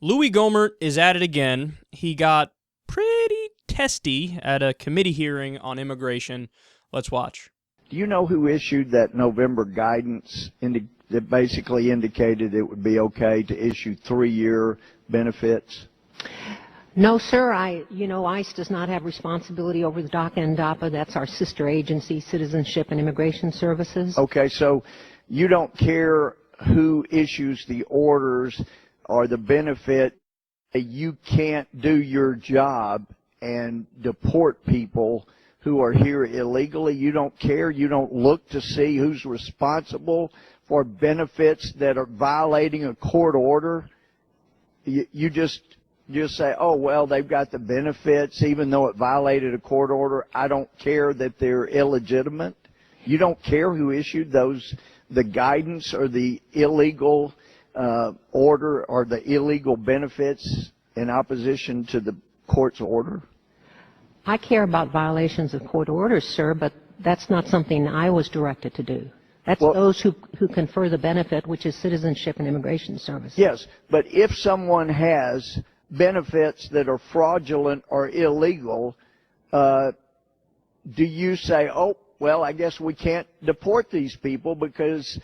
Louie Gohmert is at it again. He got pretty testy at a committee hearing on immigration. Let's watch. Do you know who issued that November guidance that basically indicated it would be okay to issue 3-year benefits? No, sir. ICE does not have responsibility over the DACA and DAPA. That's our sister agency, Citizenship and Immigration Services. Okay, so you don't care who issues the orders or the benefit. You can't do your job and deport people who are here illegally. You don't care. You don't look to see who's responsible for benefits that are violating a court order. You just say, oh, well, they've got the benefits even though it violated a court order. I don't care that they're illegitimate. You don't care who issued the guidance or the illegal order or the illegal benefits in opposition to the court's order? I care about violations of court orders, sir, but that's not something I was directed to do. That's those who confer the benefit, which is Citizenship and Immigration Services. Yes, but if someone has benefits that are fraudulent or illegal, do you say, oh, well, I guess we can't deport these people because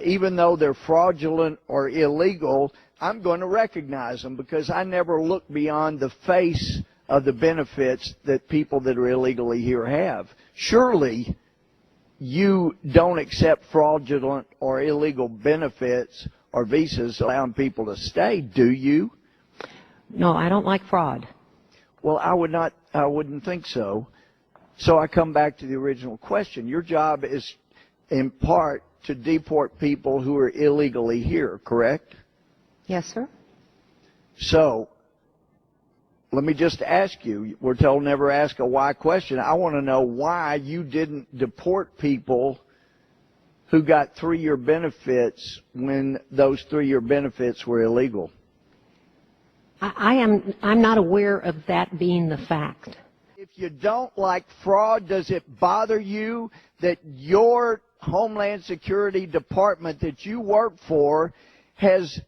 even though they're fraudulent or illegal, I'm going to recognize them because I never look beyond the face of the benefits that people that are illegally here have. Surely you don't accept fraudulent or illegal benefits or visas allowing people to stay, do you? No, I don't like fraud. Well, I wouldn't think so. So I come back to the original question. Your job is, in part, to deport people who are illegally here, correct? Yes, sir. So let me just ask you. We're told never ask a why question. I want to know why you didn't deport people who got 3-year benefits when those 3-year benefits were illegal. I'm not aware of that being the fact. If you don't like fraud, does it bother you that your Homeland Security Department that you work for has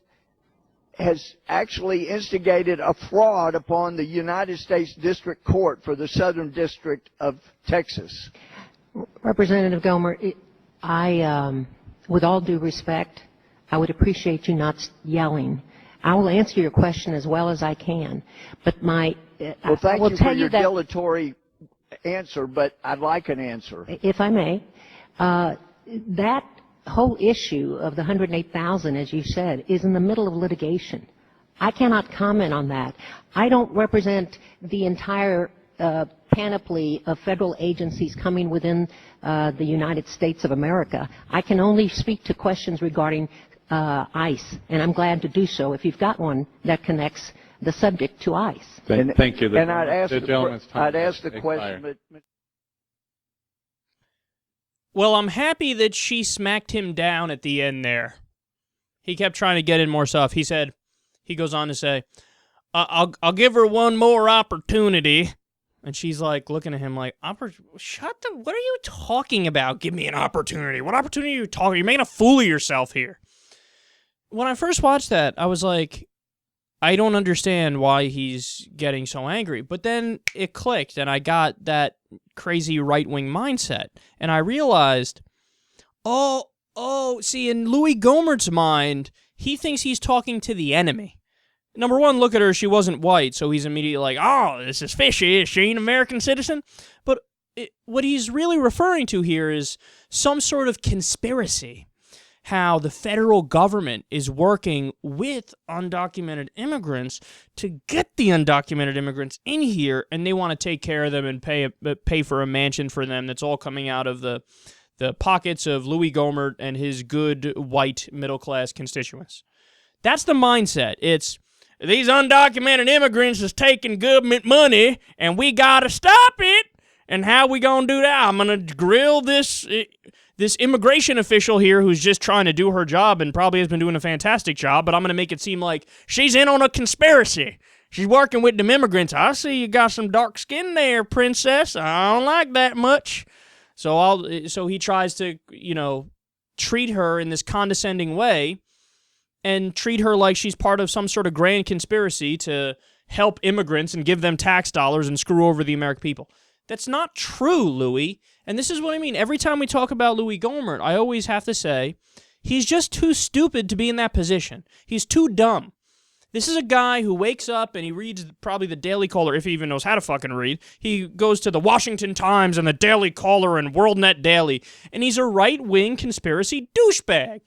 actually instigated a fraud upon the United States District Court for the Southern District of Texas? Representative Gohmert, with all due respect, I would appreciate you not yelling. I will answer your question as well as I can, but well, thank you for your dilatory answer, but I'd like an answer. If I may, that whole issue of the 108,000, as you said, is in the middle of litigation. I cannot comment on that. I don't represent the entire panoply of federal agencies coming within the United States of America. I can only speak to questions regarding ICE, and I'm glad to do so if you've got one that connects the subject to ICE. Thank you. And I'd ask the question, but Well, I'm happy that she smacked him down at the end there. He kept trying to get in more stuff. He goes on to say, I'll give her one more opportunity. And she's like looking at him like, what are you talking about? Give me an opportunity. What opportunity are you talking? You're making a fool of yourself here. When I first watched that, I was like, I don't understand why he's getting so angry. But then it clicked, and I got that crazy right-wing mindset. And I realized, see, in Louie Gohmert's mind, he thinks he's talking to the enemy. Number one, look at her. She wasn't white, so he's immediately like, oh, this is fishy. Is she an American citizen? But what he's really referring to here is some sort of conspiracy. How the federal government is working with undocumented immigrants to get the undocumented immigrants in here, and they want to take care of them and pay for a mansion for them that's all coming out of the pockets of Louie Gohmert and his good white middle-class constituents. That's the mindset. It's, these undocumented immigrants is taking government money, and we got to stop it. And how we going to do that? I'm going to grill this immigration official here who's just trying to do her job and probably has been doing a fantastic job, but I'm going to make it seem like she's in on a conspiracy. She's working with them immigrants. I see you got some dark skin there, princess. I don't like that much. So he tries to, treat her in this condescending way and treat her like she's part of some sort of grand conspiracy to help immigrants and give them tax dollars and screw over the American people. That's not true, Louie. And this is what I mean. Every time we talk about Louie Gohmert, I always have to say, he's just too stupid to be in that position. He's too dumb. This is a guy who wakes up and he reads probably the Daily Caller, if he even knows how to fucking read. He goes to the Washington Times and the Daily Caller and WorldNet Daily, and he's a right-wing conspiracy douchebag.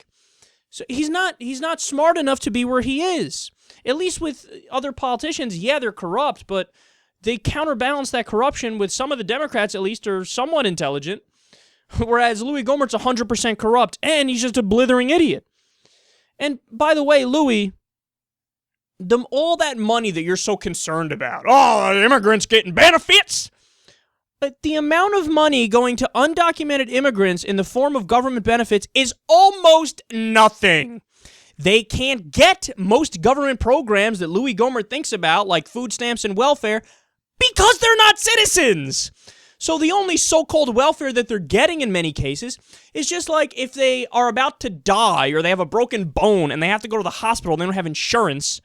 So he's not smart enough to be where he is. At least with other politicians, yeah, they're corrupt, but they counterbalance that corruption with some of the Democrats, at least, are somewhat intelligent, whereas Louie Gohmert's 100% corrupt, and he's just a blithering idiot. And by the way, Louie, all that money that you're so concerned about, immigrants getting benefits, but the amount of money going to undocumented immigrants in the form of government benefits is almost nothing. They can't get most government programs that Louie Gohmert thinks about, like food stamps and welfare, because they're not citizens. So the only so-called welfare that they're getting in many cases is just like if they are about to die or they have a broken bone and they have to go to the hospital and they don't have insurance,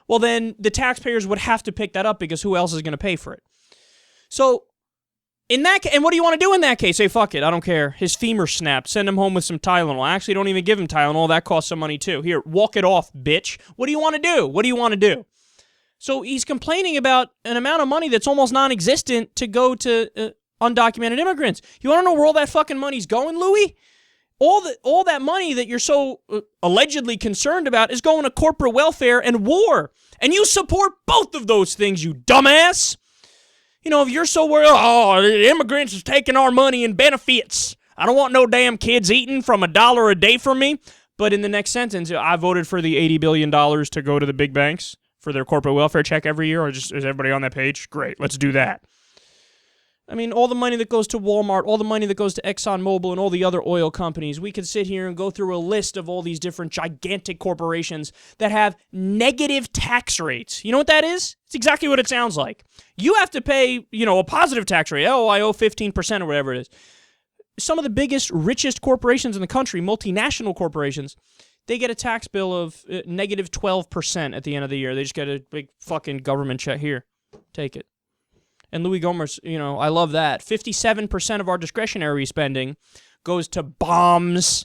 well then the taxpayers would have to pick that up because who else is going to pay for it? So in that and what do you want to do in that case? Say, fuck it, I don't care. His femur snapped. Send him home with some Tylenol. Actually, don't even give him Tylenol. That costs some money too. Here, walk it off, bitch. What do you want to do? What do you want to do? So he's complaining about an amount of money that's almost non-existent to go to undocumented immigrants. You want to know where all that fucking money's going, Louie? All that money that you're so allegedly concerned about is going to corporate welfare and war. And you support both of those things, you dumbass. You know, if you're so worried, the immigrants is taking our money and benefits. I don't want no damn kids eating from $1 a day from me. But in the next sentence, I voted for the $80 billion to go to the big banks for their corporate welfare check every year. Or just is everybody on that page? Great, let's do that. I mean, all the money that goes to Walmart, all the money that goes to ExxonMobil and all the other oil companies, we could sit here and go through a list of all these different gigantic corporations that have negative tax rates. You know what that is? It's exactly what it sounds like. You have to pay, a positive tax rate. Oh, I owe 15% or whatever it is. Some of the biggest, richest corporations in the country, multinational corporations, they get a tax bill of negative 12% at the end of the year. They just get a big fucking government check. Here, take it. And Louie Gohmert's, I love that. 57% of our discretionary spending goes to bombs,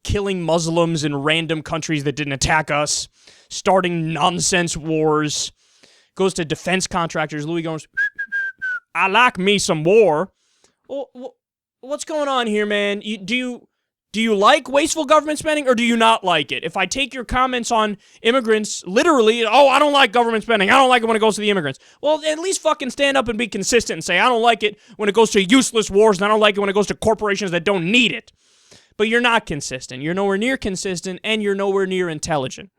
killing Muslims in random countries that didn't attack us, starting nonsense wars, goes to defense contractors. Louie Gohmert's, I like me some war. Well, what's going on here, man? Do you like wasteful government spending or do you not like it? If I take your comments on immigrants literally, I don't like government spending. I don't like it when it goes to the immigrants. Well, at least fucking stand up and be consistent and say, I don't like it when it goes to useless wars and I don't like it when it goes to corporations that don't need it. But you're not consistent. You're nowhere near consistent and you're nowhere near intelligent.